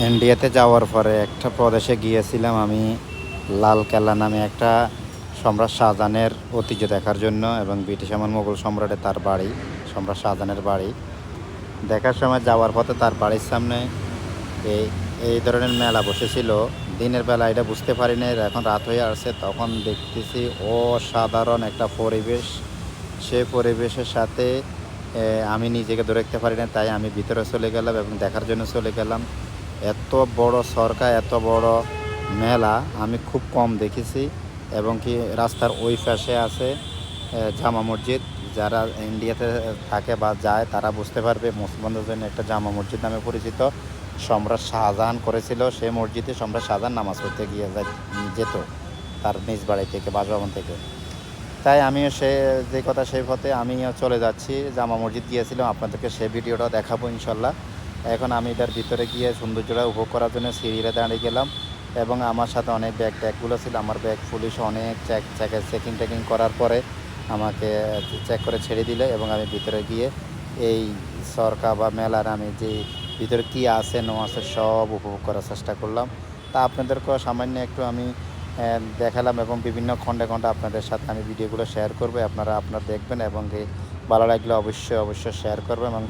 ইন্ডিয়াতে যাওয়ার পরে একটা প্রদেশে গিয়েছিলাম আমি, লাল কেল্লা নামে একটা সম্রাট শাহজাহানের ঐতিহ্য দেখার জন্য, এবং ব্রিটিশ আমল মোগল সম্রাটের তার বাড়ি, সম্রাট শাহজাহানের বাড়ি দেখার সময় যাওয়ার পথে তার বাড়ির সামনে এই এই ধরনের মেলা বসেছিল। দিনের বেলা এটা বুঝতে পারি না, এখন রাত হয়ে আসছে, তখন দেখতেছি অসাধারণ একটা পরিবেশ। সে পরিবেশের সাথে আমি নিজেকে ধরে রাখতে পারি না, তাই আমি ভিতরে চলে গেলাম এবং দেখার জন্য চলে গেলাম। এত বড় সরকার, এত বড় মেলা আমি খুব কম দেখেছি। এবং কি রাস্তার ওই পাশে আছে জামা মসজিদ। যারা ইন্ডিয়াতে থাকে বা যায় তারা বুঝতে পারবে, মুসলমানদের জন্য একটা জামা মসজিদ নামে পরিচিত। সম্রাট শাহজাহান করেছিল, সে মসজিদে সম্রাট শাহজাহান নামাজ পড়তে গিয়ে যেত তার নিজ বাড়ি থেকে, বাসভবন থেকে। তাই আমিও যে কথা সেই পথে আমিও চলে যাচ্ছি। জামা মসজিদ গিয়েছিলাম, আপনাদেরকে সে ভিডিওটা দেখাবো ইনশাল্লাহ। এখন আমি এটার ভিতরে গিয়ে সৌন্দর্যটা উপভোগ করার জন্য সিঁড়িতে দাঁড়িয়ে গেলাম, এবং আমার সাথে অনেক ব্যাগগুলো ছিল। আমার ব্যাগ পুলিশ অনেক চেকিং টেকিং করার পরে আমাকে চেক করে ছেড়ে দিলে, এবং আমি ভিতরে গিয়ে এই সরকা বা মেলার আমি যে ভিতরে কী আছে না আছে সব উপভোগ করার চেষ্টা করলাম। তা আপনাদেরকেও সামান্য একটু আমি দেখালাম, এবং বিভিন্ন খণ্ডে খণ্ডে আপনাদের সাথে আমি ভিডিওগুলো শেয়ার করবো। আপনারা দেখবেন, এবং ভালো লাগলে অবশ্যই শেয়ার করবেন এবং